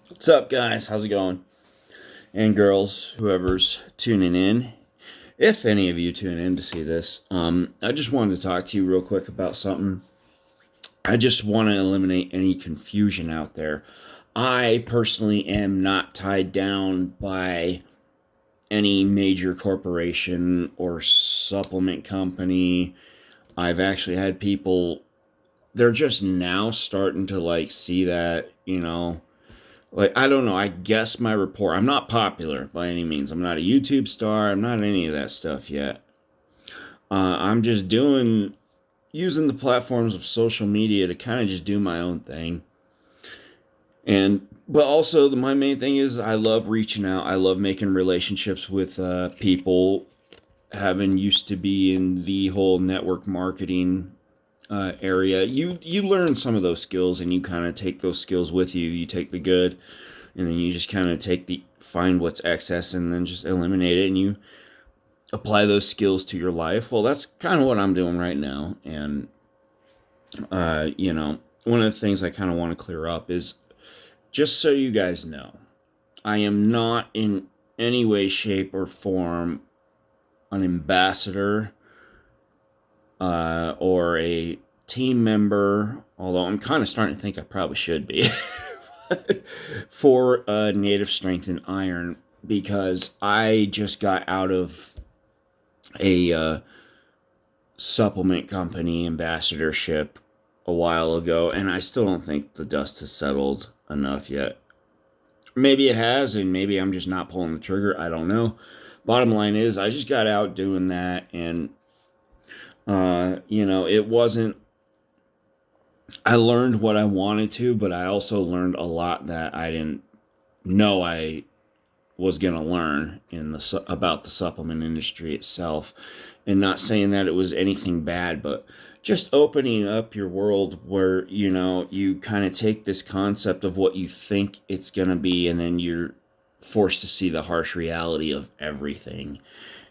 What's up, guys? How's it going? And girls, whoever's tuning in, if any of you tune in to see this, I just wanted to talk to you real quick about something. I just want to eliminate any confusion out there. I personally am not tied down by any major corporation or supplement company. I've actually had people, they're just now starting to see that. Like, I don't know, I guess my report, I'm not popular by any means. I'm not a YouTube star. I'm not any of that stuff yet. I'm just using the platforms of social media to kind of just do my own thing. But also, my main thing is I love reaching out. I love making relationships with people. Having used to be in the whole network marketing area, you learn some of those skills and you kind of take those skills with you. You take the good, and then you just kind of find what's excess and then just eliminate it, and you apply those skills to your life. Well, that's kind of what I'm doing right now. And one of the things I kind of want to clear up is, just so you guys know, I am not in any way, shape, or form an ambassador or a team member, although I'm kind of starting to think I probably should be, for Native Strength and Iron, because I just got out of a supplement company ambassadorship a while ago, and I still don't think the dust has settled enough yet. Maybe it has, and maybe I'm just not pulling the trigger. I don't know. Bottom line is, I just got out doing that, and it wasn't. I learned what I wanted to, but I also learned a lot that I didn't know I was going to learn about the supplement industry itself. And not saying that it was anything bad, but just opening up your world where you kind of take this concept of what you think it's going to be, and then you're forced to see the harsh reality of everything.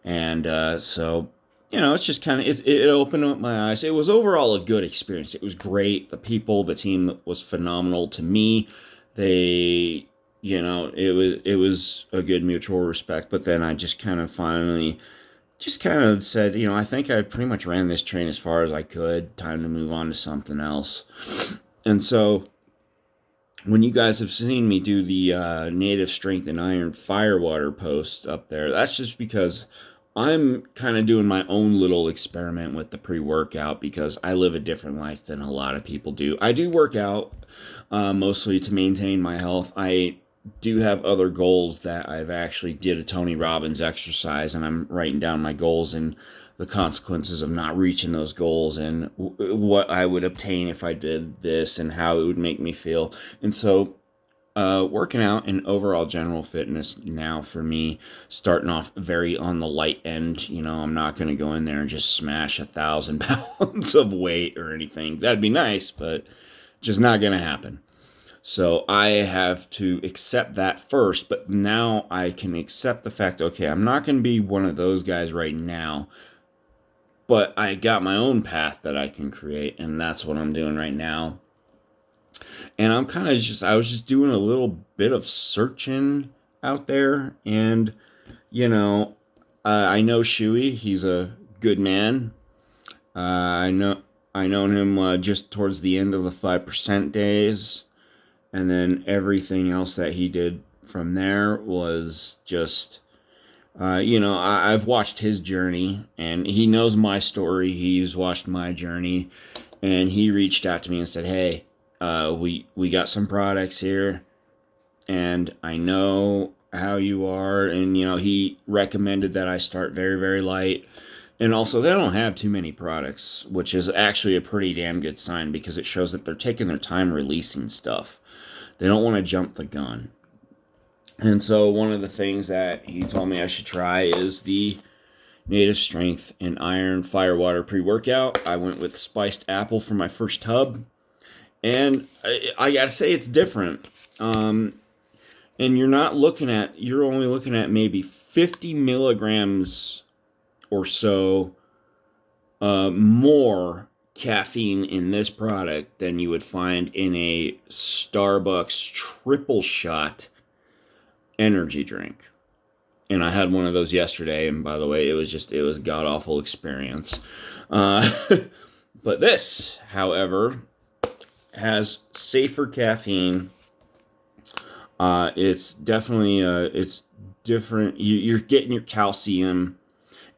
And so it's just kind of it opened up my eyes. It was overall a good experience. It was great. The team was phenomenal to me. They, it was a good mutual respect. But then I just kind of finally just kind of said, I think I pretty much ran this train as far as I could. Time to move on to something else. And so when you guys have seen me do the Native Strength and Iron Firewater post up there, that's just because I'm kind of doing my own little experiment with the pre-workout, because I live a different life than a lot of people do. I do work out mostly to maintain my health. I do have other goals that I've actually did a Tony Robbins exercise, and I'm writing down my goals and the consequences of not reaching those goals, and what I would obtain if I did this, and how it would make me feel. And so working out and overall general fitness now for me, starting off very on the light end. I'm not going to go in there and just smash 1,000 pounds of weight or anything. That'd be nice, but just not going to happen. So I have to accept that first, but now I can accept the fact, okay, I'm not going to be one of those guys right now, but I got my own path that I can create, and that's what I'm doing right now. And I was just doing a little bit of searching out there, and you know, I know Shuey. He's a good man. I known him just towards the end of the 5% days, and then everything else that he did from there was just, I've watched his journey, and he knows my story. He's watched my journey, and he reached out to me and said, "Hey, we got some products here, and I know how you are." And he recommended that I start very, very light. And also, they don't have too many products, which is actually a pretty damn good sign, because it shows that they're taking their time releasing stuff. They don't want to jump the gun. And so one of the things that he told me I should try is the Native Strength and Iron Firewater pre-workout. I went with spiced apple for my first tub, and I gotta say it's different. And you're only looking at maybe 50 milligrams or so more caffeine in this product than you would find in a Starbucks triple shot energy drink. And I had one of those yesterday, and by the way, it was a god awful experience. Uh, but this, however, has safer caffeine. It's definitely it's different. You're getting your calcium,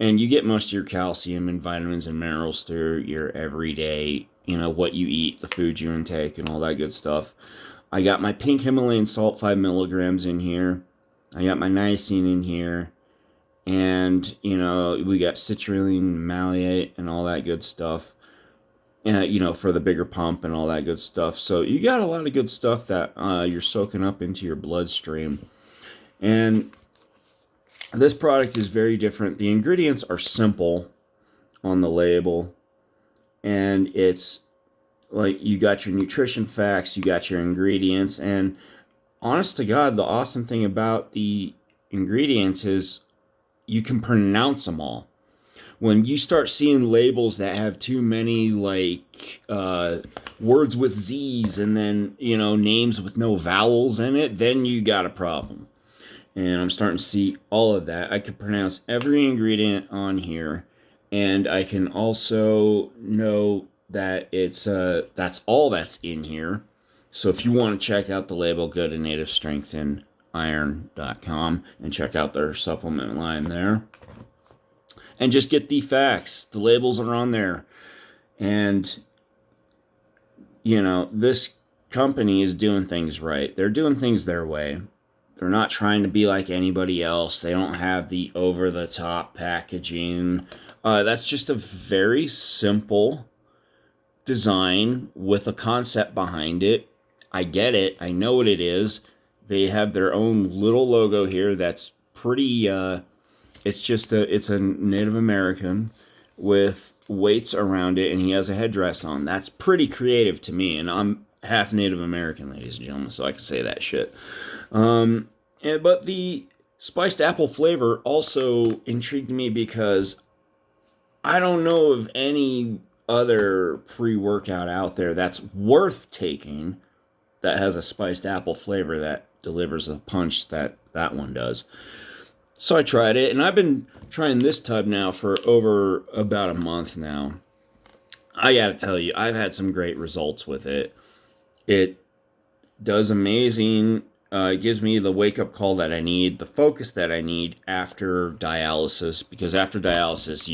and you get most of your calcium and vitamins and minerals through your everyday, what you eat, the food you intake, and all that good stuff. I got my pink Himalayan salt 5 milligrams in here. I got my niacin in here. And, we got citrulline, malate, and all that good stuff. For the bigger pump and all that good stuff. So you got a lot of good stuff that you're soaking up into your bloodstream. And this product is very different. The ingredients are simple on the label. And it's like you got your nutrition facts, you got your ingredients. And honest to God, the awesome thing about the ingredients is you can pronounce them all. When you start seeing labels that have too many words with Z's and then names with no vowels in it, then you got a problem. And I'm starting to see all of that. I can pronounce every ingredient on here, and I can also know that it's that's all that's in here. So if you want to check out the label, go to nativestrengthandiron.com and check out their supplement line there. And just get the facts. The labels are on there. And, this company is doing things right. They're doing things their way. They're not trying to be like anybody else. They don't have the over-the-top packaging. That's just a very simple design with a concept behind it. I get it. I know what it is. They have their own little logo here that's pretty... it's a Native American with weights around it, and he has a headdress on. That's pretty creative to me, and I'm half Native American, ladies and gentlemen, so I can say that shit. But the spiced apple flavor also intrigued me because I don't know of any other pre-workout out there that's worth taking that has a spiced apple flavor that delivers a punch that one does. So I tried it, and I've been trying this tub now for over about a month now. I gotta tell you, I've had some great results with it. It does amazing. It gives me the wake-up call that I need, the focus that I need after dialysis, because after dialysis,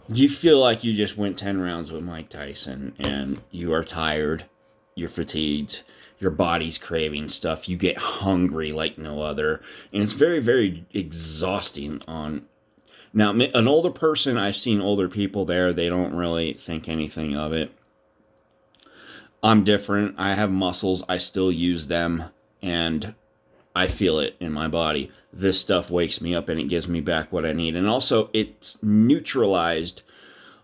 you feel like you just went 10 rounds with Mike Tyson, and you are tired, you're fatigued, your body's craving stuff. You get hungry like no other. And it's very, very exhausting Now, an older person, I've seen older people there. They don't really think anything of it. I'm different. I have muscles. I still use them. And I feel it in my body. This stuff wakes me up and it gives me back what I need. And also, it's neutralized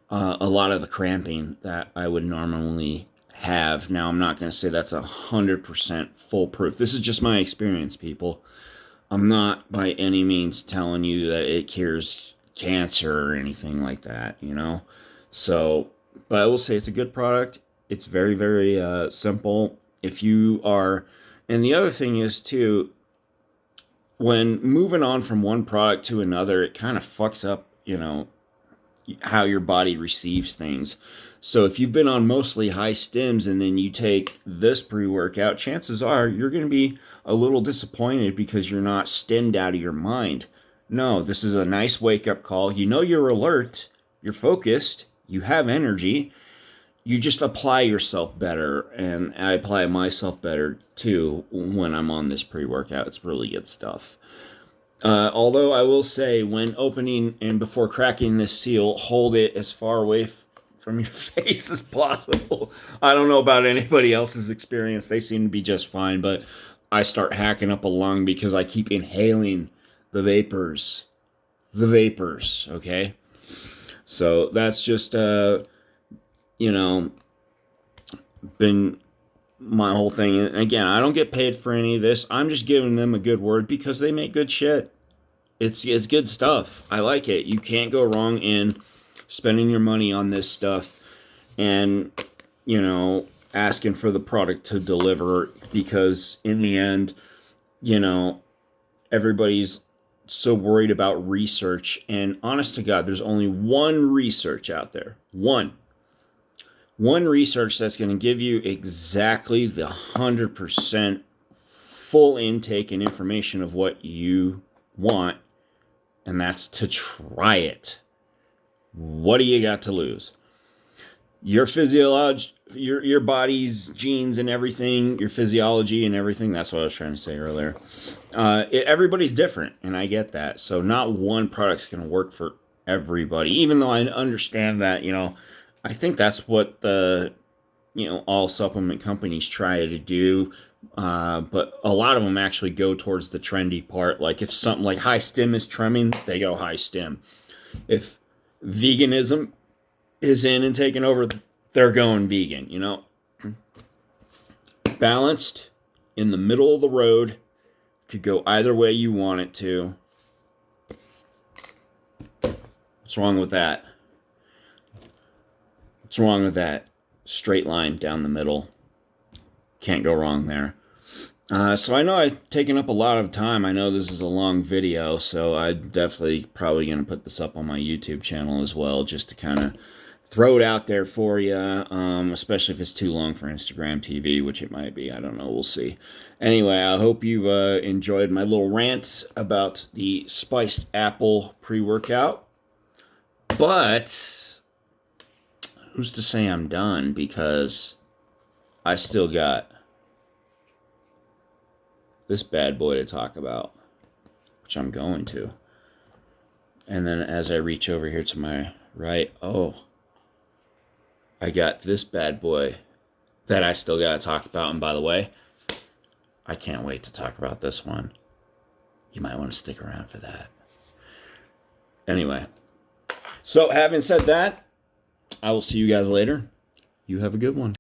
a lot of the cramping that I would normally have. Now, I'm not going to say that's 100% foolproof. This is just my experience, people. I'm not by any means telling you that it cures cancer or anything like that, So, but I will say it's a good product. It's very, very simple. If you are, and the other thing is too, when moving on from one product to another, it kind of fucks up, how your body receives things. So if you've been on mostly high stims and then you take this pre-workout, chances are you're going to be a little disappointed because you're not stimmed out of your mind. No, this is a nice wake-up call. You're alert, you're focused, you have energy. You just apply yourself better, and I apply myself better too when I'm on this pre-workout. It's really good stuff. Although I will say, when opening and before cracking this seal, hold it as far away from your face as possible. I don't know about anybody else's experience. They seem to be just fine, but I start hacking up a lung because I keep inhaling the vapors. The vapors, okay? So that's just, been my whole thing. And again, I don't get paid for any of this. I'm just giving them a good word because they make good shit. It's good stuff. I like it. You can't go wrong in spending your money on this stuff. and, you know, asking for the product to deliver, because in the end, you know, everybody's so worried about research. And honest to God, there's only one research out there. One research that's going to give you exactly the 100% full intake and information of what you want, and that's to try it. What do you got to lose? Your physiology, your body's genes and everything, your physiology and everything. That's what I was trying to say earlier. Everybody's different, and I get that. So not one product's going to work for everybody, even though I understand that, you know, I think that's what the, you know, all supplement companies try to do. But a lot of them actually go towards the trendy part. Like if something like high stim is trending, they go high stim. If veganism is in and taking over, they're going vegan, you know. Balanced, in the middle of the road, could go either way you want it to. What's wrong with that? What's wrong with that? Straight line down the middle. Can't go wrong there. So I know I've taken up a lot of time. I know this is a long video, so I'm definitely probably going to put this up on my YouTube channel as well, just to kind of throw it out there for you, especially if it's too long for Instagram TV, which it might be. I don't know. We'll see. Anyway, I hope you've enjoyed my little rant about the spiced apple pre-workout. But who's to say I'm done, because I still got this bad boy to talk about, which I'm going to. And then as I reach over here to my right, oh, I got this bad boy that I still got to talk about. And by the way, I can't wait to talk about this one. You might want to stick around for that. Anyway, so having said that, I will see you guys later. You have a good one.